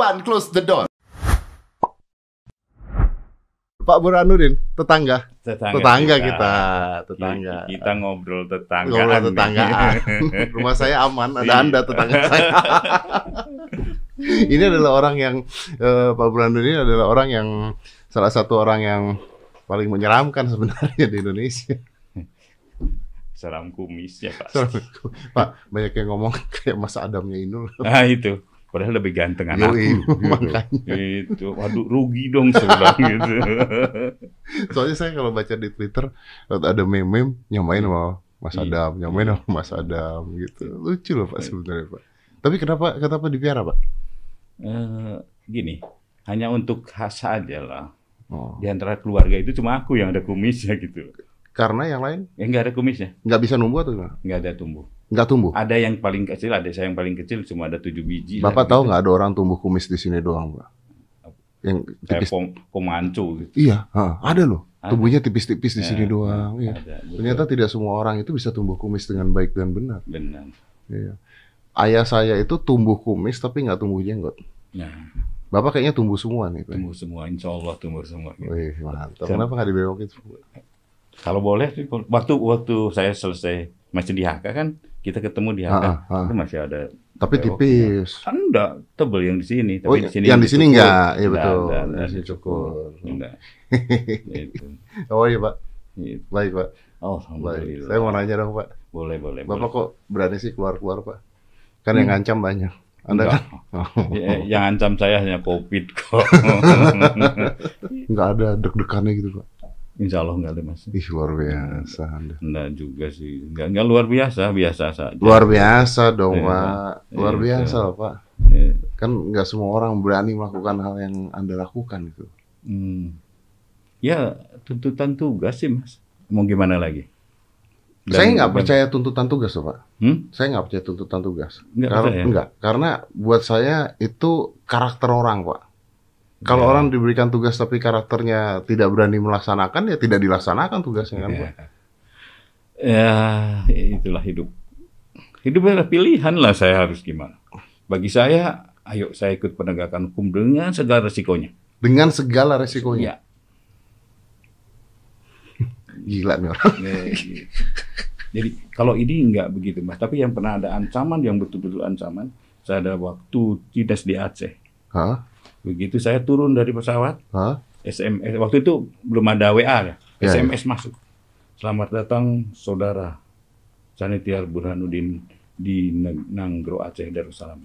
1, close the door. Pak Burhanuddin, tetangga kita. Kita ngobrol tetanggaan. Ngobrol tetanggaan. Rumah saya aman, ada Anda tetangga saya. Ini adalah orang yang Pak Burhanuddin adalah orang yang salah satu orang yang paling menyeramkan sebenarnya di Indonesia. Seram kumis ya Pak. Pak, banyak yang ngomong kayak Mas Adamnya Inul. Nah itu, padahal lebih ganteng anakku. Makanya. Itu, waduh rugi dong sebelah gitu. Soalnya saya kalau baca di Twitter ada meme nyamain sama Mas Adam, nyamain sama Mas Adam gitu. Lucu loh Pak sebenarnya Pak. Tapi kenapa dipiara Pak? Gini, hanya untuk khas aja lah. Di antara keluarga itu cuma aku yang ada kumisnya gitu. Karena yang lain? Ya nggak ada kumisnya. Nggak bisa numbuh atau nggak? Nggak ada tumbuh. Nggak tumbuh? Ada yang paling kecil, ada saya yang paling kecil cuma ada 7 biji. Bapak tahu nggak ada orang tumbuh kumis di sini doang Pak? Yang tipis. Kayak pomanco gitu. Iya, ada loh. Tumbuhnya tipis-tipis di sini doang. Iya. Ada, ternyata tidak semua orang itu bisa tumbuh kumis dengan baik dan benar. Benar. Iya. Ayah saya itu tumbuh kumis tapi nggak tumbuh jenggot. Nah. Bapak kayaknya tumbuh semua nih. Tumbuh semua, insya Allah tumbuh semua. Gitu. Wih, mantap. Kenapa nggak dibelokin semua? Kalau boleh, waktu saya selesai masih di HK kan, kita ketemu di HK, itu masih ada. Tapi tipis. Kan enggak, tebel yang di sini. Tapi di sini yang di sini enggak, iya betul. Masih cukur. Enggak. Gitu. Oh iya Pak. Gitu. Baik Pak. Oh, baik. Saya mau nanya dong Pak. Boleh. Bapak kok berani sih keluar Pak? Kan yang ngancam banyak. Anda enggak. Kan? Yang ancam saya hanya COVID kok. Enggak ada deg-degannya gitu Pak? Insya Allah enggak ada Mas. Ih luar biasa Anda. Enggak juga sih. Enggak luar biasa, biasa saja. Luar biasa dong Pak. Luar biasa loh Pak. Kan enggak semua orang berani melakukan hal yang Anda lakukan gitu. Ya tuntutan tugas sih Mas. Mau gimana lagi? Saya nggak percaya tuntutan tugas loh Pak. Saya nggak percaya tuntutan tugas. Karena buat saya itu karakter orang Pak. Kalau orang diberikan tugas tapi karakternya tidak berani melaksanakan, ya tidak dilaksanakan tugasnya kan Pak. Ya itulah hidup. Hidup adalah pilihan lah, saya harus gimana. Bagi saya, ayo saya ikut penegakan hukum dengan segala resikonya. Dengan segala resikonya? Ya. Gila nih orang. Jadi kalau ini enggak begitu Mas, tapi yang pernah ada ancaman yang betul-betul ancaman, saya ada waktu dinas di Aceh. Begitu saya turun dari pesawat, SMS waktu itu belum ada WA ya, SMS masuk. Selamat datang saudara Sanitiar Burhanuddin di Nanggro Aceh Darussalam.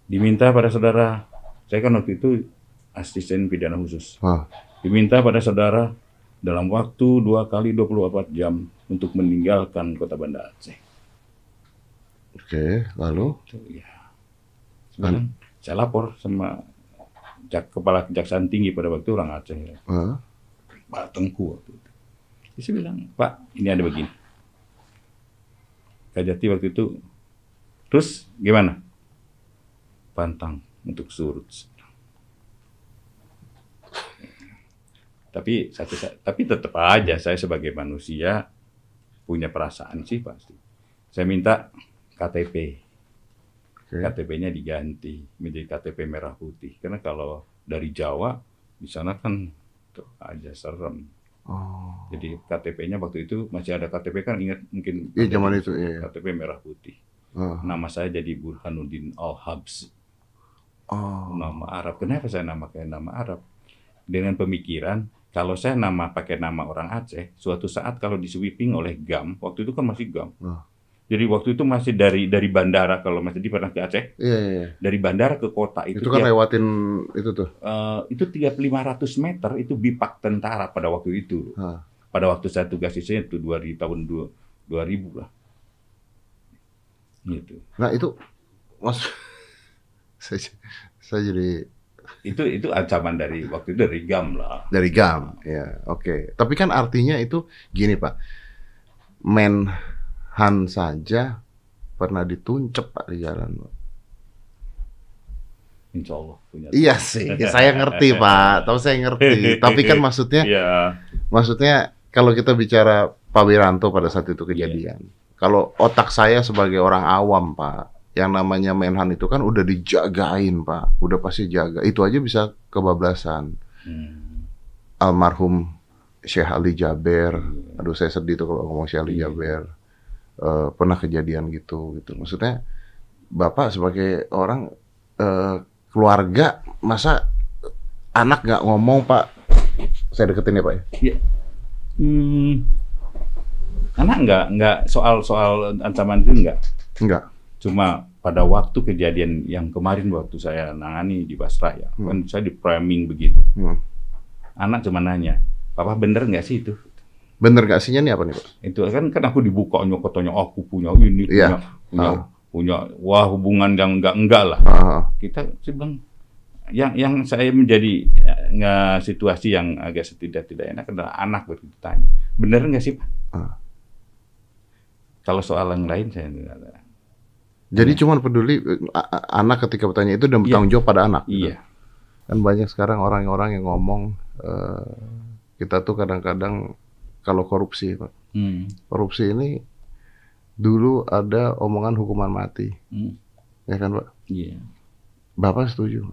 Diminta pada saudara, saya kan waktu itu asisten pidana khusus. Diminta pada saudara dalam waktu 2 kali 24 jam untuk meninggalkan kota Banda Aceh. Oke, lalu? Ya. Sekarang saya lapor sama Kepala Kejaksaan Tinggi pada waktu orang Aceh. Pak Tengku waktu itu. Dia bilang, Pak, ini ada begini. Kajati waktu itu, terus gimana? Pantang untuk surut. Tapi tetap aja saya sebagai manusia punya perasaan sih pasti. Saya minta KTP. KTP-nya diganti menjadi KTP merah putih. Karena kalau dari Jawa di sana kan tuh aja serem. Jadi KTP-nya waktu itu masih ada KTP kan, ingat mungkin? Iya zaman itu. Iya. KTP merah putih. Nama saya jadi Burhanuddin Al-Habs. Nama Arab. Kenapa saya namakan nama Arab? Dengan pemikiran kalau saya pakai nama orang Aceh, suatu saat kalau di sweeping oleh GAM, waktu itu kan masih GAM. Jadi waktu itu masih dari bandara, kalau Mas Edi pernah ke Aceh, dari bandara ke kota itu kan lewatin itu tuh. Itu 500 meter itu bipak tentara pada waktu itu. Pada waktu saya tugas di sini itu tahun 2000 lah. Gitu. Nah itu, Mas, saya jadi itu ancaman dari waktu itu dari GAM lah. Dari GAM, ya oke. Tapi kan artinya itu gini Pak, Han saja pernah dituncep Pak di jalan Pak. Insya Allah punya. Iya sih, saya ngerti Pak, tahu saya ngerti. Tapi kan maksudnya, maksudnya kalau kita bicara Pak Wiranto pada saat itu kejadian, kalau otak saya sebagai orang awam Pak, yang namanya Menhan itu kan udah dijagain, Pak. Udah pasti jaga. Itu aja bisa kebablasan. Almarhum Syekh Ali Jaber. Aduh, saya sedih tuh kalau ngomong Syekh Ali Jaber. Pernah kejadian gitu. Maksudnya, Bapak sebagai orang keluarga, masa anak nggak ngomong, Pak? Saya deketin ya, Pak ya? Iya. Anak nggak soal ancaman itu nggak. Cuma pada waktu kejadian yang kemarin waktu saya nangani di Basrah ya, kan saya di framing begitu. Anak cuma nanya, Papa bener nggak sih itu? Bener nggak sihnya nih apa nih, Pak? Itu kan aku dibuka katanya aku punya ini, punya wah hubungan yang enggak lah. Kita bilang yang saya menjadi situasi yang agak tidak enak adalah anak bertanya, bener nggak sih, Pak? Kalau soal yang lain saya tidak ada. Jadi cuma peduli anak ketika bertanya itu dan bertanggung jawab pada anak. Iya. Kan banyak sekarang orang-orang yang ngomong kita tuh kadang-kadang kalau korupsi, Pak. Korupsi ini dulu ada omongan hukuman mati. Ya kan, Pak? Iya. Bapak setuju?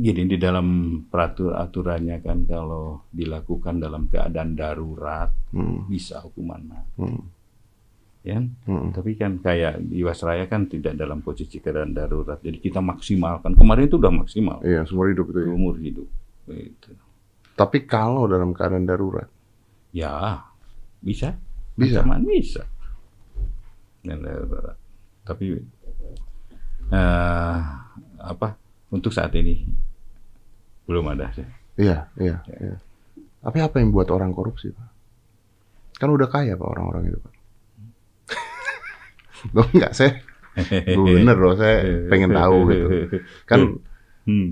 Gini, di dalam aturannya kan kalau dilakukan dalam keadaan darurat bisa hukuman mati. Ya, tapi kan kayak di Jiwasraya kan tidak dalam posisi keadaan darurat, jadi kita maksimalkan. Kemarin itu udah maksimal. Iya, seumur hidup itu. Seumur hidup. Gitu. Tapi kalau dalam keadaan darurat, ya bisa. Ancaman bisa. Darurat. Tapi untuk saat ini belum ada sih. Iya. Tapi apa yang buat orang korupsi, Pak? Kan udah kaya, Pak, orang-orang itu, Pak. Enggak, saya bener loh, saya pengen tahu gitu. Kan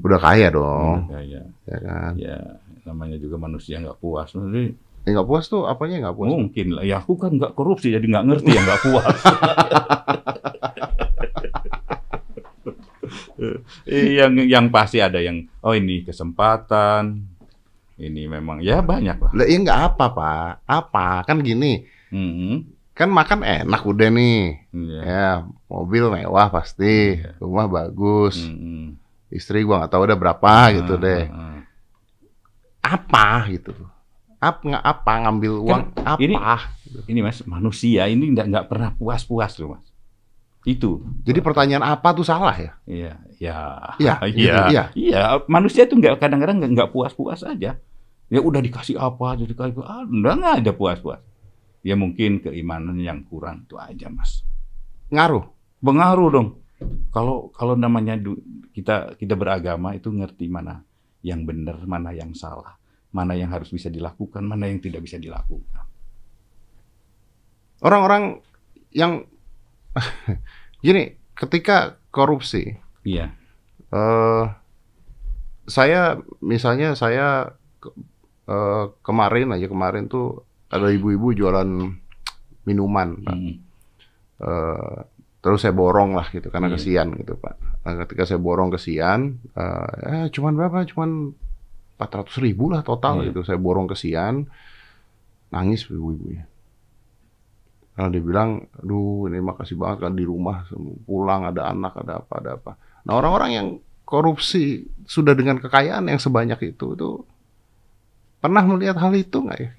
udah kaya dong. Kaya. Ya kan? Ya, namanya juga manusia nggak puas. Jadi, nggak puas tuh apanya nggak puas? Mungkin lah. Ya aku kan nggak korupsi, jadi nggak ngerti yang nggak puas. yang pasti ada yang, ini kesempatan. Ini memang, ya banyak lah. Ya nggak apa, Pak. Apa? Kan gini. Kan makan enak udah nih, ya mobil mewah pasti, rumah bagus, istri gua nggak tahu udah berapa gitu deh. Apa gitu? Apa ngambil uang? Kan, ini Mas, manusia ini nggak pernah puas-puas loh, Mas. Itu. Jadi pertanyaan apa tuh salah ya? Iya. Manusia itu kadang-kadang nggak puas-puas aja. Ya udah dikasih apa, nggak ada puas-puas. Ya mungkin keimanan yang kurang itu aja, Mas. Pengaruh dong. Kalau namanya kita beragama itu ngerti mana yang benar, mana yang salah, mana yang harus bisa dilakukan, mana yang tidak bisa dilakukan. Orang-orang yang gini, ketika korupsi, iya. Saya kemarin tuh ada ibu-ibu jualan minuman, Pak. Terus saya borong lah gitu, karena kesian gitu, Pak. Nah, ketika saya borong kesian, cuman berapa? Cuman 400.000 lah total gitu. Saya borong kesian, nangis ibu-ibunya. Karena dia bilang, aduh ini makasih banget kan di rumah, pulang ada anak, ada apa. Nah orang-orang yang korupsi sudah dengan kekayaan yang sebanyak itu pernah melihat hal itu nggak ya?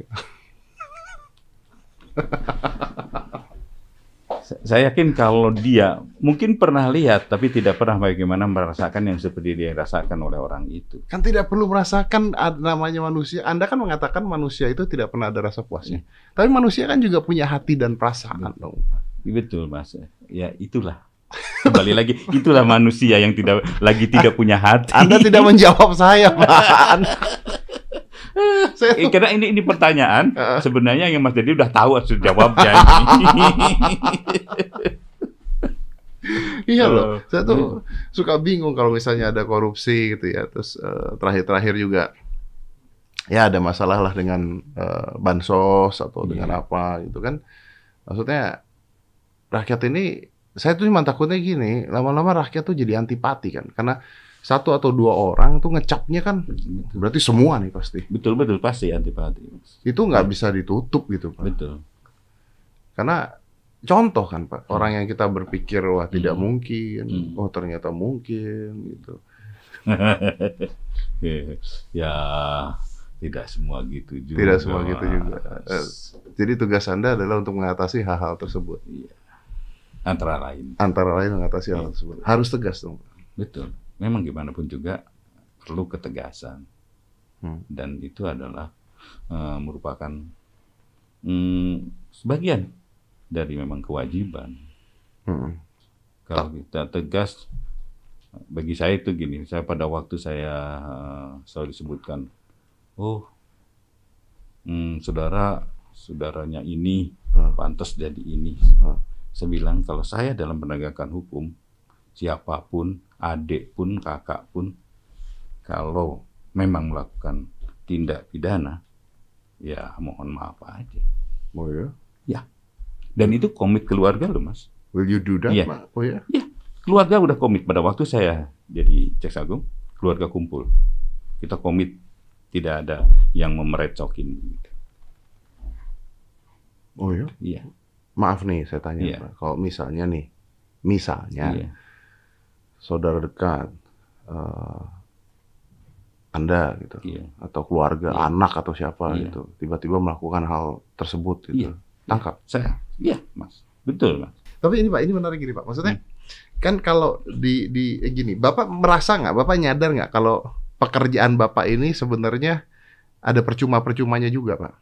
Saya yakin kalau dia mungkin pernah lihat, tapi tidak pernah bagaimana merasakan yang seperti dia rasakan oleh orang itu. Kan tidak perlu merasakan namanya manusia. Anda kan mengatakan manusia itu tidak pernah ada rasa puasnya. Tapi manusia kan juga punya hati dan perasaan dong. Betul, Mas. Ya itulah. Kembali lagi, itulah manusia yang tidak punya hati. Anda tidak menjawab saya, Pak. Karena ini pertanyaan sebenarnya yang Mas Dedi udah tahu harus jawabnya. Iya loh, saya tuh suka bingung kalau misalnya ada korupsi gitu ya. Terus terakhir juga ya ada masalah lah dengan bansos atau dengan apa gitu kan. Maksudnya rakyat ini, saya tuh cuma takutnya gini, lama-lama rakyat tuh jadi antipati kan, karena satu atau dua orang tuh ngecapnya kan berarti semua nih pasti. Betul pasti antipati. Itu nggak bisa ditutup gitu, Pak. Betul. Karena contoh kan Pak, orang yang kita berpikir wah tidak mungkin, oh ternyata mungkin gitu. Ya, tidak semua gitu juga. Tidak semua gitu juga. Jadi tugas Anda adalah untuk mengatasi hal-hal tersebut. Iya. Antara lain mengatasi hal tersebut. Harus tegas dong. Betul. Memang gimana pun juga perlu ketegasan. Dan itu adalah merupakan sebagian dari memang kewajiban. Kalau kita tegas, bagi saya itu gini, saya pada waktu saya selalu disebutkan, saudaranya ini pantas jadi ini. Saya bilang kalau saya dalam penegakan hukum, siapapun, adik pun, kakak pun, kalau memang melakukan tindak pidana, ya mohon maaf aja. Oh ya? Ya. Dan itu komit keluarga loh Mas. Will you do that? Yeah. Pak? Oh ya? Ya. Keluarga udah komit pada waktu saya jadi Jaksa Agung, keluarga kumpul. Kita komit tidak ada yang memerecokin. Oh ya? Iya. Maaf nih saya tanya, Pak. Kalau misalnya saudara dekat Anda gitu, atau keluarga, anak atau siapa gitu, tiba-tiba melakukan hal tersebut gitu, tangkap. Saya, Mas, betul Mas. Tapi ini Pak, ini menarik gini Pak, maksudnya kan kalau di gini, Bapak merasa nggak, Bapak nyadar nggak kalau pekerjaan Bapak ini sebenarnya ada percuma-percumanya juga Pak?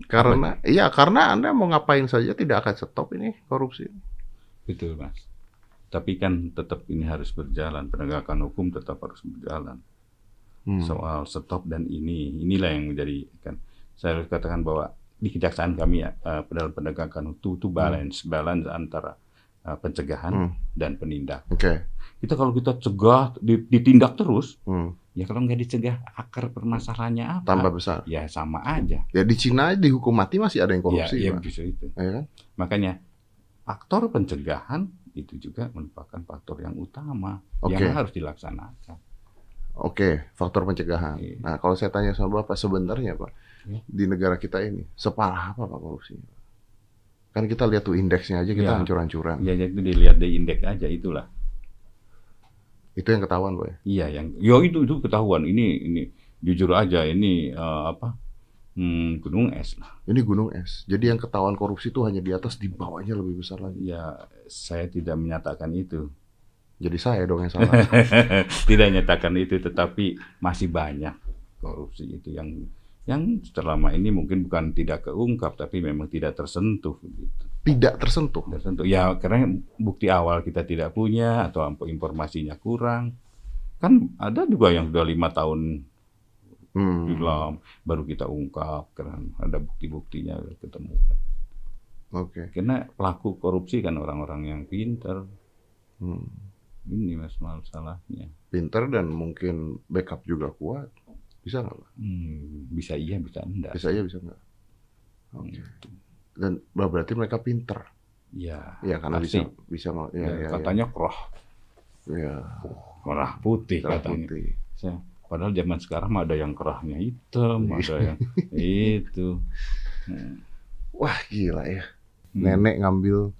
Karena Anda mau ngapain saja tidak akan stop ini korupsi. Betul Mas. Tapi kan tetap ini harus berjalan, penegakan hukum tetap harus berjalan. Soal stop dan inilah yang menjadi kan. Saya harus katakan bahwa di kejaksaan kami dalam penegakan hukum itu balance antara pencegahan dan penindak. Kita kalau kita cegah, ditindak terus, ya kalau nggak dicegah akar permasalahannya apa? Tambah besar. Ya sama aja. Ya di Cina dihukum mati masih ada yang korupsi. Ya bisa itu. Ya kan? Makanya faktor pencegahan itu juga merupakan faktor yang utama yang harus dilaksanakan. Faktor pencegahan. Nah kalau saya tanya sama Bapak sebenarnya Pak, di negara kita ini separah apa Pak korupsinya? Kan kita lihat tuh indeksnya aja kita hancur-hancuran. Ya itu dilihat dari indeks aja itulah. Itu yang ketahuan, Pak? Iya, itu ketahuan. Ini jujur aja ini gunung es lah. Ini gunung es. Jadi yang ketahuan korupsi itu hanya di atas, di bawahnya lebih besar lagi. Ya, saya tidak menyatakan itu. Jadi saya dong yang salah. Tidak menyatakan itu, tetapi masih banyak korupsi itu yang selama ini mungkin bukan tidak keungkap, tapi memang tidak tersentuh begitu. Tidak tersentuh? Tersentuh. Ya, karena bukti awal kita tidak punya atau informasinya kurang. Kan ada juga yang sudah 5 tahun film baru kita ungkap karena ada bukti-buktinya ketemu. Karena pelaku korupsi kan orang-orang yang pintar. Ini Mas masalahnya. Pintar dan mungkin backup juga kuat. Bisa nggak Pak? Bisa iya, bisa enggak. Bisa iya, bisa enggak. Dan berarti mereka pintar. Iya. Ya karena pasti. bisa katanya kerah. Iya. Merah putih katanya. Padahal zaman sekarang ada yang kerahnya hitam, ada yang itu. Wah gila ya. Nenek ngambil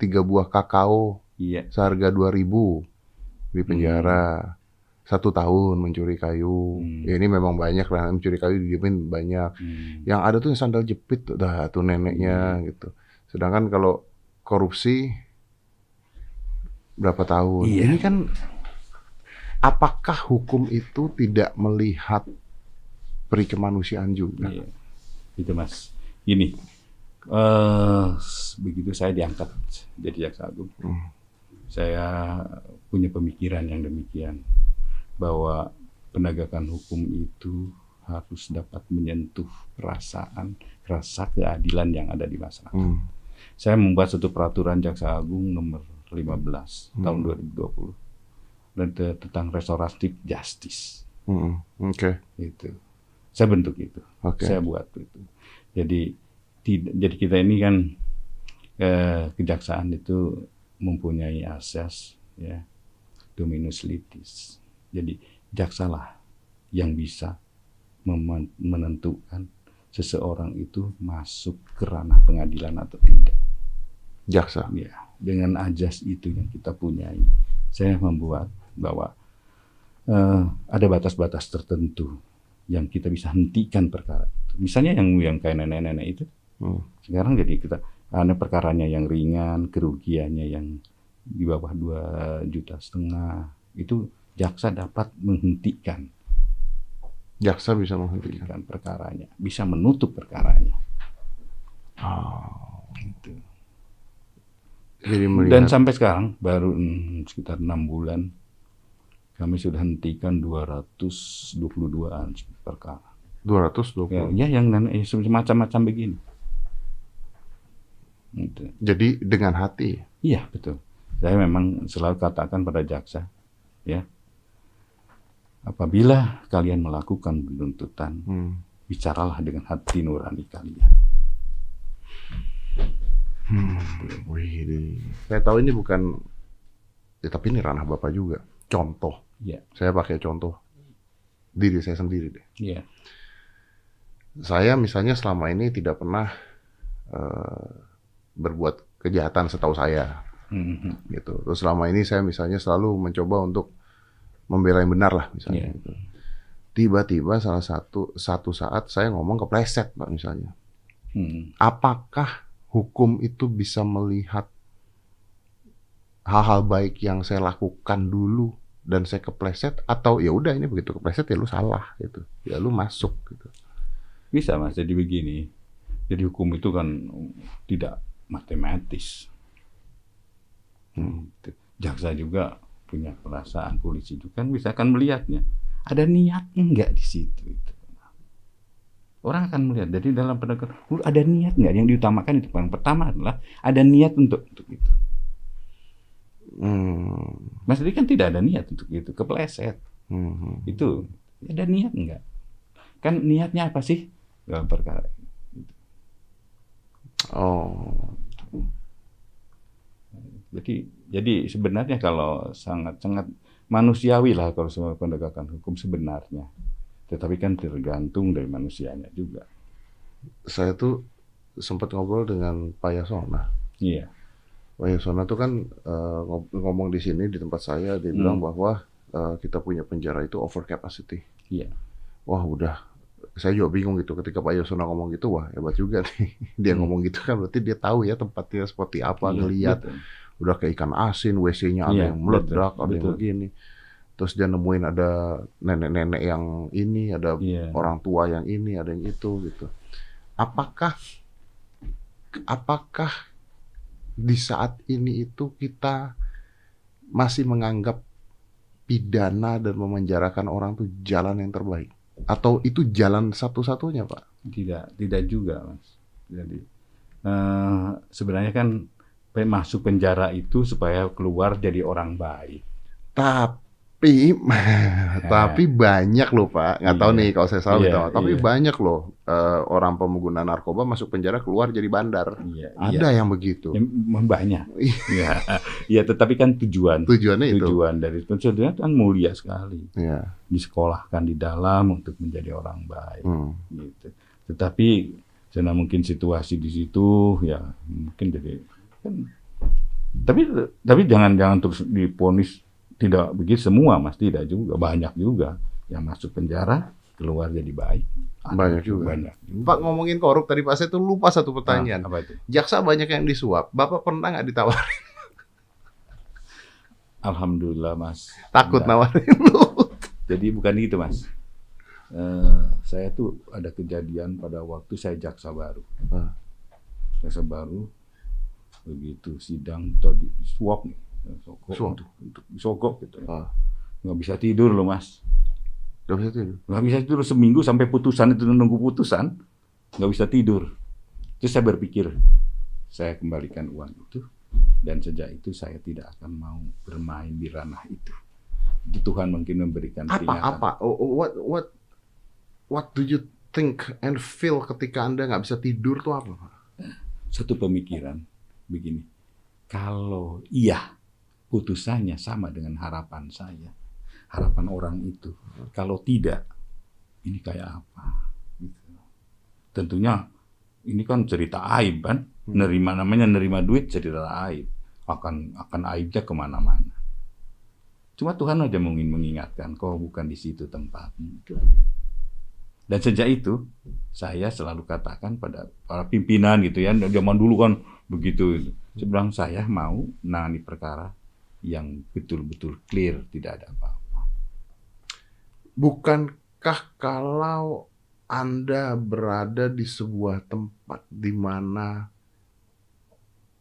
3 buah kakao seharga 2.000 di penjara. 1 tahun mencuri kayu. Ya ini memang banyak lah, mencuri kayu didiemin banyak. Yang ada tuh sandal jepit tuh, tuh neneknya gitu. Sedangkan kalau korupsi berapa tahun? Ini kan apakah hukum itu tidak melihat peri kemanusiaan juga? Itu Mas. Gini, begitu saya diangkat jadi Jaksa Agung, saya punya pemikiran yang demikian. Bahwa penegakan hukum itu harus dapat menyentuh perasaan, rasa keadilan yang ada di masyarakat. Saya membuat satu peraturan Jaksa Agung nomor 15 tahun 2020 tentang restoratif justice. Itu. Saya bentuk itu. Saya buat itu. Jadi kita ini kan kejaksaan itu mempunyai asas dominus litis. Jadi jaksalah yang bisa menentukan seseorang itu masuk ke ranah pengadilan atau tidak. Jaksa. Ya, dengan ajas itu yang kita punyai, saya membuat bahwa ada batas-batas tertentu yang kita bisa hentikan perkara itu. Misalnya yang kayak nenek-nenek itu, sekarang jadi kita perkaranya yang ringan, kerugiannya yang di bawah 2,5 juta, itu jaksa dapat menghentikan. Jaksa bisa menghentikan perkaranya, bisa menutup perkaranya. Gitu. Dan sampai sekarang baru sekitar 6 bulan kami sudah hentikan 222-an perkara. 220? Ya yang semacam begini. Gitu. Jadi dengan hati? Iya, betul. Saya memang selalu katakan pada jaksa, ya, apabila kalian melakukan penuntutan, bicaralah dengan hati nurani kalian. Saya tahu ini bukan, tapi ini ranah Bapak juga. Contoh. Yeah. Saya pakai contoh diri saya sendiri deh. Yeah. Saya misalnya selama ini tidak pernah berbuat kejahatan setahu saya, gitu. Terus selama ini saya misalnya selalu mencoba untuk membela yang benar lah misalnya. Yeah. Gitu. Tiba-tiba satu saat saya ngomong kepleset, Pak, misalnya. Apakah hukum itu bisa melihat hal-hal baik yang saya lakukan dulu dan saya kepleset, atau ya udah ini begitu kepleset ya lu salah gitu, ya lu masuk gitu? Bisa, Mas. Jadi begini, jadi hukum itu kan tidak matematis. Jaksa juga punya perasaan, polisi juga kan bisa kan melihatnya ada niat enggak di situ itu. Orang akan melihat. Jadi dalam penegakan ada niat enggak, yang diutamakan itu yang pertama adalah ada niat untuk itu. Mas Didi kan tidak ada niat untuk itu, kepleset. Itu ada niat enggak? Kan niatnya apa sih dalam perkara itu? Jadi sebenarnya kalau sangat-sangat manusiawi lah kalau semua penegakan hukum sebenarnya. Tetapi kan tergantung dari manusianya juga. Saya tuh sempat ngobrol dengan Pak Yasona. Iya. Pak Yasona tuh kan ngomong di sini di tempat saya, dia bilang bahwa kita punya penjara itu over capacity. Iya. Wah udah, saya juga bingung gitu ketika Pak Yasona ngomong gitu, wah hebat juga nih. Dia ngomong gitu kan berarti dia tahu ya tempatnya seperti apa, ngelihat. Udah kayak ikan asin, WC-nya ada yang meledak, ada yang begini. Terus dia nemuin ada nenek-nenek yang ini, ada orang tua yang ini, ada yang itu gitu. Apakah di saat ini itu kita masih menganggap pidana dan memenjarakan orang itu jalan yang terbaik? Atau itu jalan satu-satunya, Pak? Tidak juga, Mas. Jadi sebenarnya kan masuk penjara itu supaya keluar jadi orang baik. Tapi banyak loh, Pak. Nggak tahu nih kalau saya salah, tapi banyak loh orang pengguna narkoba masuk penjara keluar jadi bandar. Ada yang begitu. Banyak. Iya, tetapi kan tujuannya dari penjara kan mulia sekali. Disekolahkan di dalam untuk menjadi orang baik. Gitu. Tetapi karena mungkin situasi di situ ya mungkin jadi kan. Tapi jangan terus diponis tidak begitu semua, Mas, tidak juga, banyak juga yang masuk penjara keluar jadi baik. Banyak juga. Pak ngomongin korup tadi, Pak, saya tuh lupa satu pertanyaan. Apa itu? Jaksa banyak yang disuap, Bapak pernah nggak ditawarin? Alhamdulillah, Mas. Takut nawarin lu. Jadi bukan gitu, Mas. Saya tuh ada kejadian pada waktu saya jaksa baru. Jaksa baru begitu sidang tadi suap nih. Untuk disogok gitu. Nggak bisa tidur loh, Mas. Nggak bisa tidur seminggu sampai putusan itu, nunggu putusan. Nggak bisa tidur. Terus saya berpikir, saya kembalikan uang itu. Dan sejak itu saya tidak akan mau bermain di ranah itu. Tuhan mungkin memberikan peringatan. What do you think and feel ketika Anda nggak bisa tidur tuh apa? Satu pemikiran begini. Kalau iya putusannya sama dengan harapan saya, harapan orang itu. Kalau tidak, ini kayak apa? Gitu. Tentunya ini kan cerita aib kan? Nerima duit jadi aib. Akan aibnya kemana-mana. Cuma Tuhan aja mungkin mengingatkan, kau bukan di situ tempatmu. Itu aja. Dan sejak itu, saya selalu katakan pada para pimpinan gitu ya, zaman dulu kan begitu. Sebenarnya saya mau menangani perkara yang betul-betul clear, tidak ada apa-apa. Bukankah kalau Anda berada di sebuah tempat di mana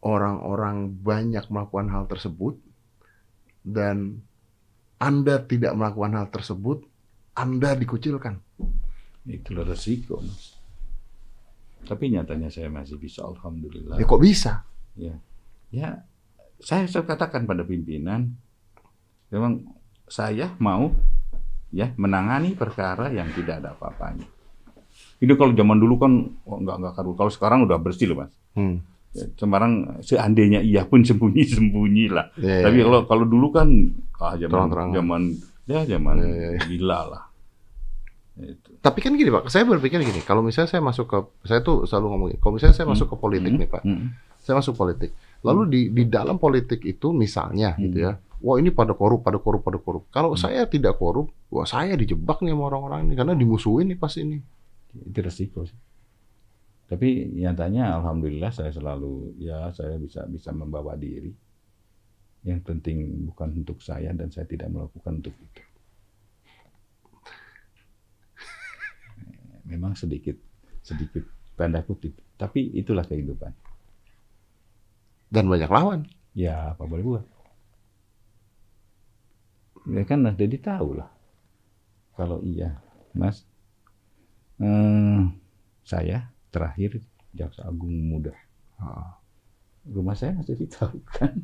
orang-orang banyak melakukan hal tersebut, dan Anda tidak melakukan hal tersebut, Anda dikucilkan? Itulah resiko, Mas. Tapi nyatanya saya masih bisa, alhamdulillah. Ya kok bisa? Ya, saya katakan pada pimpinan, memang saya mau ya menangani perkara yang tidak ada apa-apanya. Itu kalau zaman dulu kan nggak karu. Kalau sekarang udah bersih loh, Mas. Ya, sekarang seandainya iya pun sembunyi lah. Tapi kalau dulu kan zaman gila lah. Itu. Tapi kan gini Pak, saya berpikir gini, kalau misalnya saya masuk ke, saya tuh selalu ngomongin, kalau misalnya saya masuk ke politik nih Pak, saya masuk politik, lalu di dalam politik itu misalnya gitu ya, wah ini pada korup. Kalau saya tidak korup, wah saya dijebak nih sama orang-orang ini, karena dimusuhin nih pas ini. Itu resiko sih. Tapi nyatanya alhamdulillah saya selalu saya bisa membawa diri. Yang penting bukan untuk saya dan saya tidak melakukan untuk itu. Memang sedikit tanda kutip, tapi itulah kehidupan. Dan banyak lawan. Ya apa boleh buat. Ya kan jadi tahu lah. Kalau iya, Mas, saya terakhir Jaksa Agung Muda. Rumah saya masih tahu kan.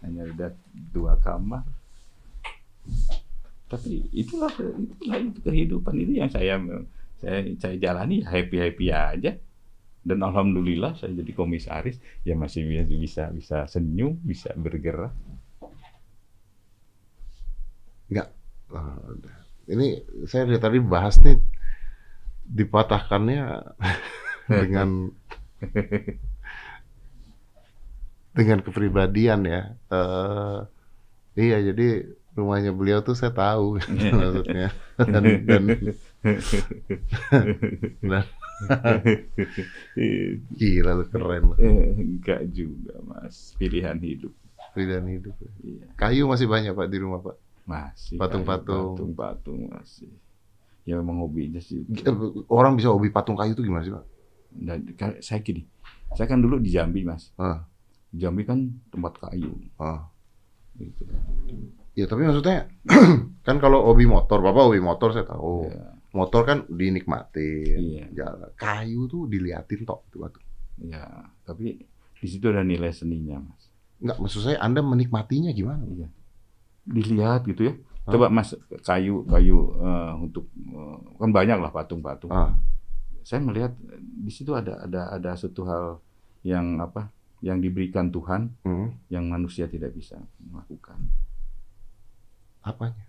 Hanya ada 2 kamar. Tapi itulah itu kehidupan itu yang saya jalani, happy aja. Dan alhamdulillah saya jadi komisaris ya masih bisa senyum, bisa bergerak. Enggak. Ini saya dari tadi bahas nih dipatahkannya dengan kepribadian ya. Iya, jadi rumahnya beliau tuh saya tahu maksudnya. Dan gila lu keren. Enggak juga Mas, pilihan hidup. Iya. Kayu masih banyak Pak di rumah Pak? Masih. Patung masih. Ya memang hobinya sih. Orang bisa hobi patung kayu itu gimana sih Pak? Nah, saya kan dulu di Jambi Mas. Jambi kan tempat kayu. Gitu. Ya tapi maksudnya kan kalau hobi motor, Bapak hobi motor saya tahu. Motor kan dinikmatin. Kayu tuh diliatin tok itu batu. Ya, tapi di situ ada nilai seninya, Mas. Enggak, maksud saya Anda menikmatinya gimana? Iya. Dilihat gitu ya. Coba Mas kayu untuk kan banyak lah patung-patung. Saya melihat di situ ada suatu hal yang yang diberikan Tuhan yang manusia tidak bisa melakukan. Apanya?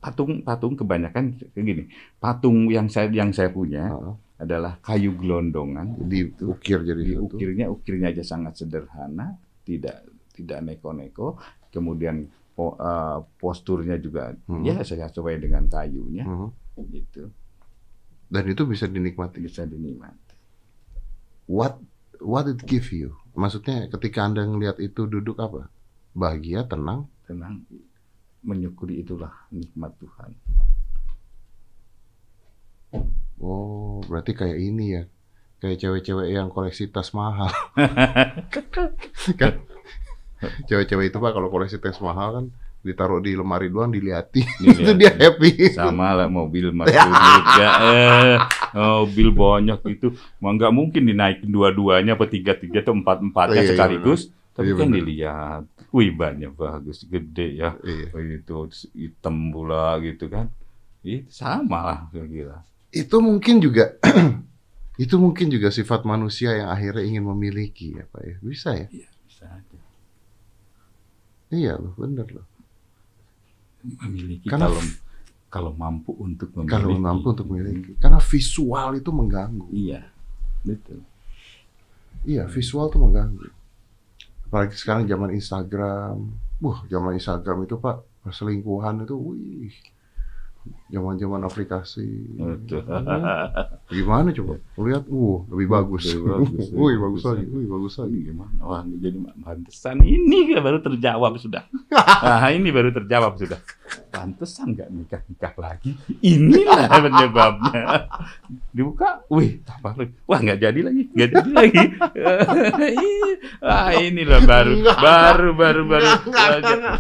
Patung kebanyakan kayak gini. Patung yang saya punya adalah kayu gelondongan, diukir jadi ukirnya aja sangat sederhana, tidak neko-neko, kemudian posturnya juga ya saya sesuai dengan kayunya, gitu. Dan itu bisa dinikmati. What it give you? Maksudnya ketika Anda ngelihat itu duduk apa? Bahagia, tenang, menyukuri, itulah nikmat Tuhan. Oh, berarti kayak ini ya, kayak cewek-cewek yang koleksi tas mahal. Kan cewek-cewek itu Pak kalau koleksi tas mahal kan ditaruh di lemari doang dilihatin. Itu dia happy. Sama lah mobil Mas juga. Mobil banyak itu, nggak mungkin dinaikin dua-duanya apa tiga-tiga atau empat-empatnya sekaligus. Tapi kan dilihat, wih banyak bagus, gede ya, itu hitam pula gitu kan, itu sama lah kira-kira. Itu mungkin juga sifat manusia yang akhirnya ingin memiliki ya Pak ya, bisa ya? Iya bisa aja. Iya loh, bener loh. Memiliki karena Kalau mampu untuk memiliki. Kalau mampu untuk memiliki. Karena visual itu mengganggu. Iya, betul. Iya, visual itu mengganggu. Apalagi sekarang zaman Instagram. Zaman Instagram itu Pak, perselingkuhan itu, wih. Zaman-zaman aplikasi. Gimana coba? Lihat, lebih bagus. Wih, bagus lagi. Gimana? Wah, jadi pantesan ini baru terjawab sudah. Nah, ini baru terjawab sudah. Pantesan nggak nikah lagi. Inilah penyebabnya. Dibuka, tambah lagi. Wah, nggak jadi lagi. Inilah baru.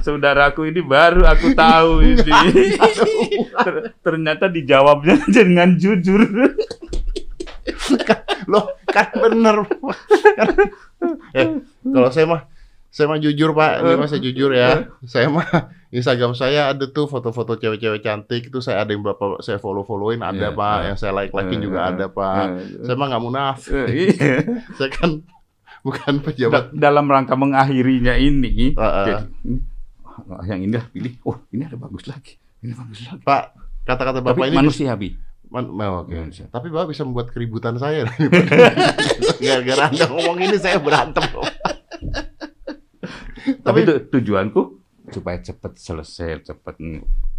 Saudaraku ini baru aku tahu ini. Ternyata dijawabnya dengan jujur. Loh, kan bener. Kalau saya mah jujur Pak, ini mah saya jujur ya. Saya mah Instagram saya ada tuh foto-foto cewek-cewek cantik itu saya ada yang berapa saya follow-followin ada Pak, yang saya like-likein juga ada Pak. Saya mah nggak munafik. Saya kan bukan pejabat. Dalam rangka mengakhirinya ini, jadi, yang ini pilih. Ini ada bagus lagi. Ini bagus lagi. Pak, kata-kata Bapak ini manusiawi. Oke. Tapi Bapak bisa membuat keributan saya. Gara-gara Anda ngomong ini saya berantem. Tapi tujuanku supaya cepat selesai, cepat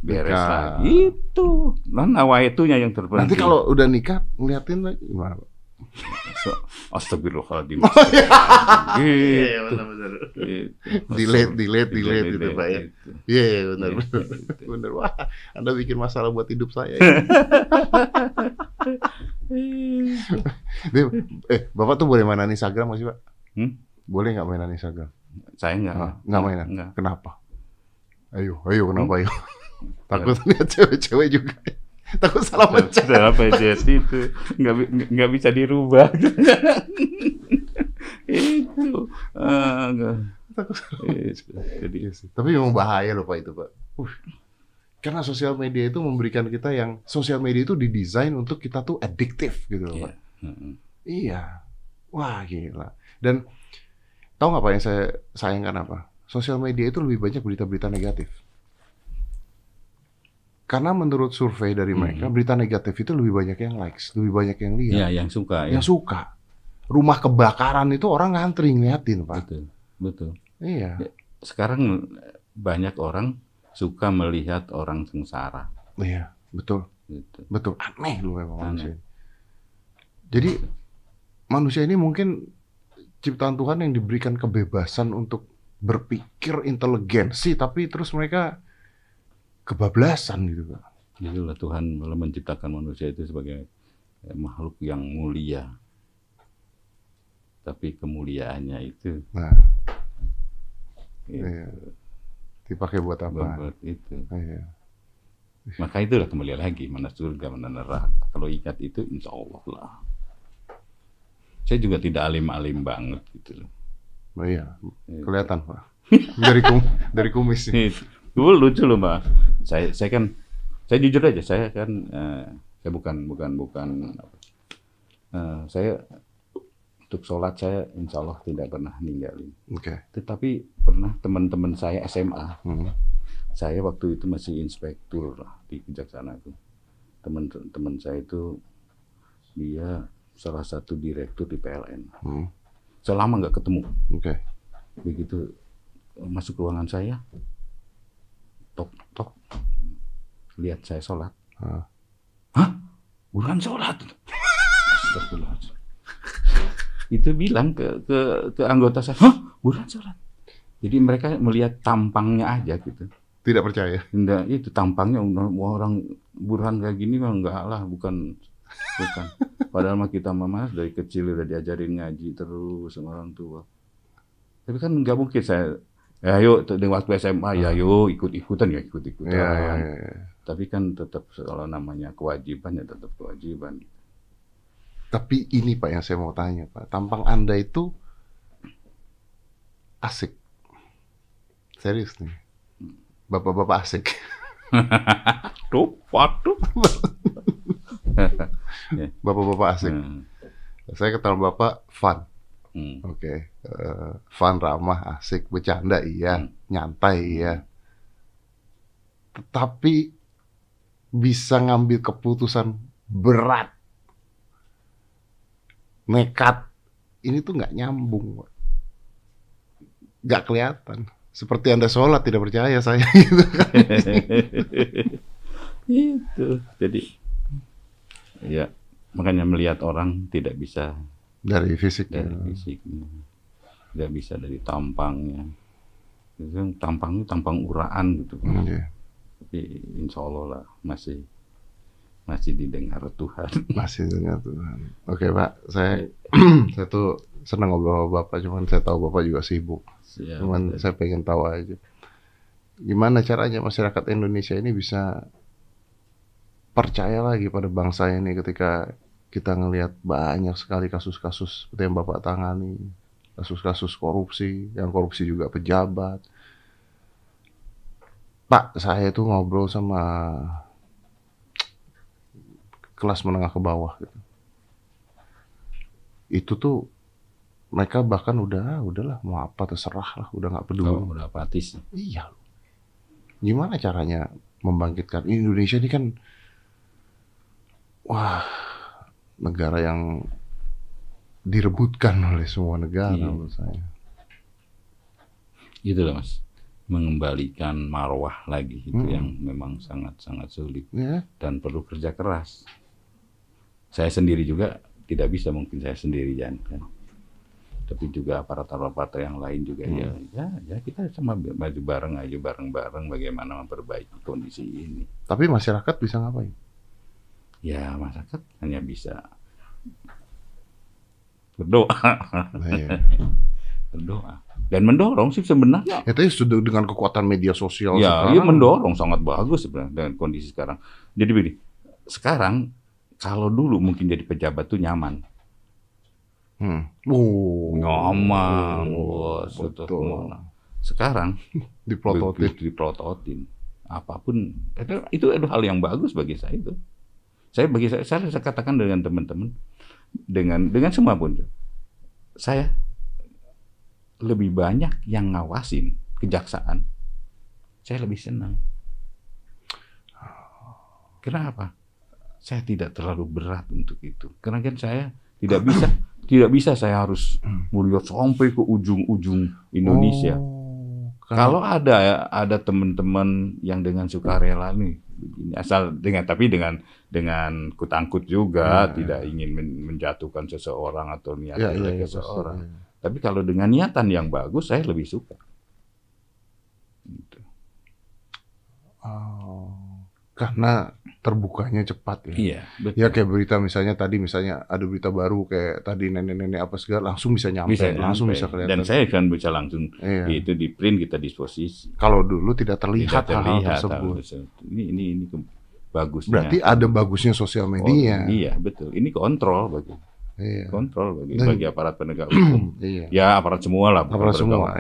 beres lagi. Itu. Nawa itunya yang terpenting. Nanti kalau udah nikah ngeliatin lagi gimana, Pak? Astagfirullahaladzim. Iya, benar-benar. Delete gitu Pak ya. Iya, benar. Wah, Anda bikin masalah buat hidup saya. Bapak tuh boleh mainan Instagram nggak sih Pak? Boleh nggak mainan Instagram? Saya nggak mainan. Enggak. Kenapa? Ayo kenapa ayo? Takut lihat cewek-cewek juga. Takut salah pencet. Salah pencet itu nggak bisa dirubah. Itu. Takut salah pencet. Jadi, tapi memang bahaya loh Pak itu Pak. Karena sosial media itu memberikan kita yang sosial media itu didesain untuk kita tuh adiktif gitu loh Pak. Iya. Wah gila. Dan tahu nggak Pak yang saya sayangkan apa? Sosial media itu lebih banyak berita-berita negatif. Karena menurut survei dari mereka, berita negatif itu lebih banyak yang likes, lebih banyak yang lihat. Iya, yang suka. Yang suka. Rumah kebakaran itu orang ngantri ngeliatin, Pak. Betul. Iya. Sekarang banyak orang suka melihat orang sengsara. Iya, betul. Gitu. Betul. Aneh loh memang manusia. Jadi manusia ini mungkin ciptaan Tuhan yang diberikan kebebasan untuk berpikir inteligensi, tapi terus mereka kebablasan gitu Pak. Itulah Tuhan menciptakan manusia itu sebagai makhluk yang mulia. Tapi kemuliaannya itu iya. Dipakai buat apa? Buat itu. Iya. Maka itulah kembali lagi mana surga mana neraka. Kalau ingat itu insya Allah lah. Saya juga tidak alim-alim banget gitu loh. Oh iya, kelihatan Pak. Dari kumis nih. Dulu lucu loh Mbak. Saya jujur aja, saya bukan saya untuk sholat saya insya Allah tidak pernah ninggalin. Tetapi pernah teman-teman saya SMA, saya waktu itu masih inspektur di Kejaksaan Agung. Teman-teman saya itu dia salah satu direktur di PLN. Selama nggak ketemu. Begitu masuk ruangan saya, tok, lihat saya sholat. Hah? Bukan sholat. Astagfirullahaladzim. Itu bilang ke anggota saya, bukan sholat. Jadi mereka melihat tampangnya aja gitu. Tidak percaya? Enggak, itu tampangnya orang burhan kayak gini mah enggak lah, bukan. Padahal mah kita mama dari kecil udah diajarin ngaji terus sama orang tua. Tapi kan nggak mungkin saya, ayo di waktu SMA ya yuk ikut-ikutan. Ya. Tapi kan tetap kalau namanya kewajiban ya tetap kewajiban. Tapi ini Pak yang saya mau tanya Pak, tampang Anda itu asik. Serius nih. Bapak-bapak asik. Waduh. Bapak-bapak asik. Saya kenal Bapak fun. Fun, ramah, asik, bercanda iya, nyantai iya. Tetapi bisa ngambil keputusan berat, nekat, ini tuh nggak nyambung, nggak kelihatan. Seperti Anda sholat tidak percaya saya gitu kan. Itu jadi ya makanya melihat orang tidak bisa dari fisiknya, tidak bisa dari tampangnya. Tampangnya tampang uraan gitu. Tapi insya Allah lah masih didengar Tuhan. Masih didengar Tuhan. Oke Pak, saya tuh senang ngobrol sama Bapak, cuman saya tahu Bapak juga sibuk. Cuman saya pengen tahu aja, gimana caranya masyarakat Indonesia ini bisa percaya lagi pada bangsa ini ketika kita ngelihat banyak sekali kasus-kasus seperti yang Bapak tangani, kasus-kasus korupsi, yang korupsi juga pejabat. Pak, saya tuh ngobrol sama kelas menengah ke bawah gitu. Itu tuh mereka bahkan udahlah mau apa terserah lah, udah nggak peduli. Udah apatis. Iya. Gimana caranya membangkitkan Indonesia ini kan, wah, negara yang direbutkan oleh semua negara menurut saya. Gitu loh Mas, mengembalikan marwah lagi itu yang memang sangat-sangat sulit dan perlu kerja keras. Saya sendiri juga tidak bisa, mungkin saya sendirian kan. Tapi juga aparat-aparat yang lain juga ya kita sama maju bareng aja, bareng-bareng bagaimana memperbaiki kondisi ini. Tapi masyarakat bisa ngapain? Ya masyarakat hanya bisa berdoa, berdoa dan mendorong sih sebenarnya. Itu sudah dengan kekuatan media sosial. Ya, dia mendorong sangat bagus sebenarnya dengan kondisi sekarang. Jadi begini, sekarang kalau dulu mungkin jadi pejabat tuh nyaman. Nyaman, betul. Sekarang diprototin. Apapun itu hal yang bagus bagi saya itu. Saya katakan dengan teman-teman, dengan semua pun, saya lebih banyak yang ngawasin kejaksaan. Saya lebih senang. Kenapa? Saya tidak terlalu berat untuk itu. Karena kan saya tidak bisa saya harus melihat sampai ke ujung-ujung Indonesia. Kalau ada teman-teman yang dengan sukarela nih begini, tapi dengan kutangkut juga, tidak ingin menjatuhkan seseorang atau niat seseorang. Tapi kalau dengan niatan yang bagus, saya lebih suka. Gitu. Karena terbukanya cepat ya. Iya, betul. Ya kayak berita misalnya ada berita baru kayak tadi nenek-nenek apa segala langsung bisa nyampe, langsung bisa kelihatan. Dan saya kan bisa langsung itu di print, kita disposisi. Kalau dulu tidak terlihat hal tersebut. Ini bagusnya. Berarti ada bagusnya sosial media. Iya, betul. Ini kontrol bagi bagi aparat penegak hukum. Ya aparat semua lah. Aparat semua.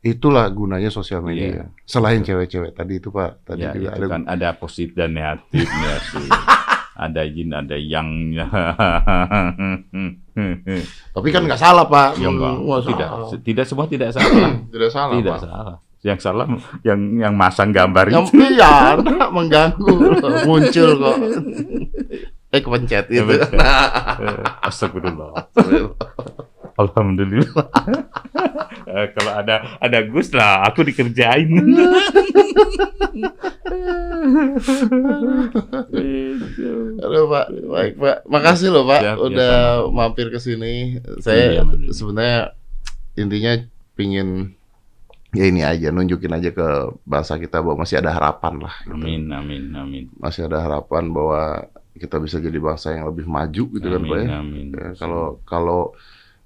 Itulah gunanya sosial media. Selain cewek-cewek tadi itu Pak. Tadi juga itu kan ada positif dan negatifnya sih. Ada yin, ada yang-nya. Tapi kan nggak salah Pak. Ya enggak. Tidak semua tidak salah. Tidak salah. Tidak Pak. salah. Yang salah yang masang gambar itu. Iya, mengganggu. Muncul kok. Kepencet itu. Astagfirullah. Alhamdulillah. Kalau ada Gus lah, aku dikerjain. Aduh Pak, baik Pak. Makasih loh Pak, udah mampir ke sini. Saya sebenarnya intinya pingin ya ini aja, nunjukin aja ke bangsa kita bahwa masih ada harapan lah. Gitu. Amin. Masih ada harapan bahwa kita bisa jadi bangsa yang lebih maju gitu kan Pak ya. Ya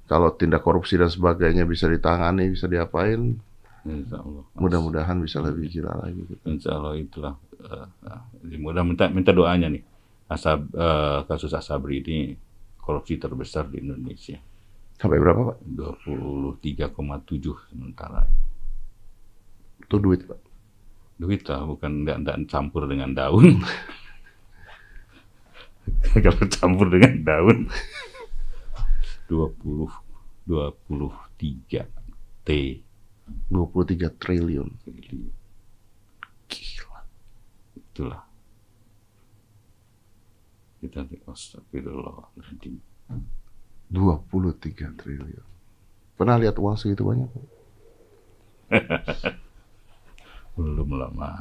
kalau tindak korupsi dan sebagainya bisa ditangani, bisa diapain, mudah-mudahan bisa lebih gila lagi. Gitu. Insya Allah itulah. Mudah minta doanya nih. Kasus Asabri ini korupsi terbesar di Indonesia. Sampai berapa Pak? 23,7 sementara. Itu duit Pak? Duit lah, bukan enggak campur dengan daun. Kalau campur dengan daun 23 triliun. Gila. Itulah. Kita astagfirullahaladzim. 23 triliun. Pernah lihat uang segitu banyak? Belum lah, Mas.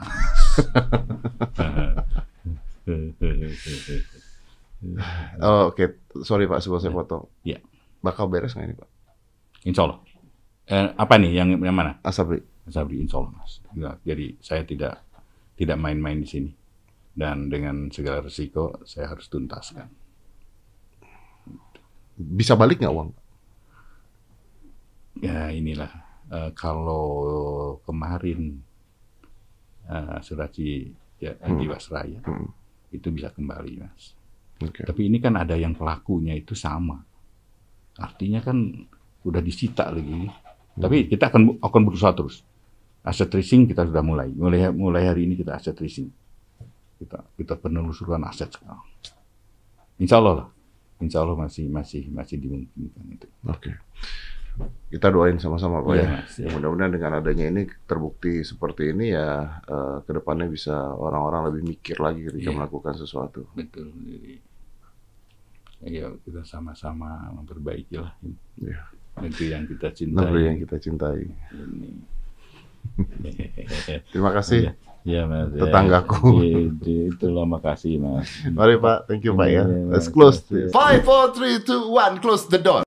Oke. Sorry Pak, sebelum saya potong. Ya. Bakal beres nggak ini Pak? Insya Allah. Apa nih yang mana? Asabri. Asabri, insya Allah, Mas. Ya, jadi saya tidak main-main di sini. Dan dengan segala risiko saya harus tuntaskan. Bisa balik nggak uang? Ya inilah. Kalau kemarin asuransi Jiwasraya itu bisa kembali, Mas. Okay. Tapi ini kan ada yang pelakunya itu sama. Artinya kan udah disita lagi. Tapi kita akan berusaha terus. Aset tracing kita sudah mulai. Mulai hari ini kita aset tracing. Kita penelusuran aset sekarang. Insya Allah lah. Insya Allah masih dimungkinkan itu. Oke. Kita doain sama-sama Pak ya. Ya. Mudah-mudahan dengan adanya ini terbukti seperti ini ya, kedepannya bisa orang-orang lebih mikir lagi ketika melakukan sesuatu. Betul. Jadi, ya kita sama-sama memperbaiki lah. Ya. Itu yang kita cintai. Negeri yang kita cintai. Terima kasih. Ya, Mas. Tetanggaku. Itulah, makasih, Mas. Mari Pak, thank you Pak ya. Let's close this. 5, 4, 3, 2, 1, close the door.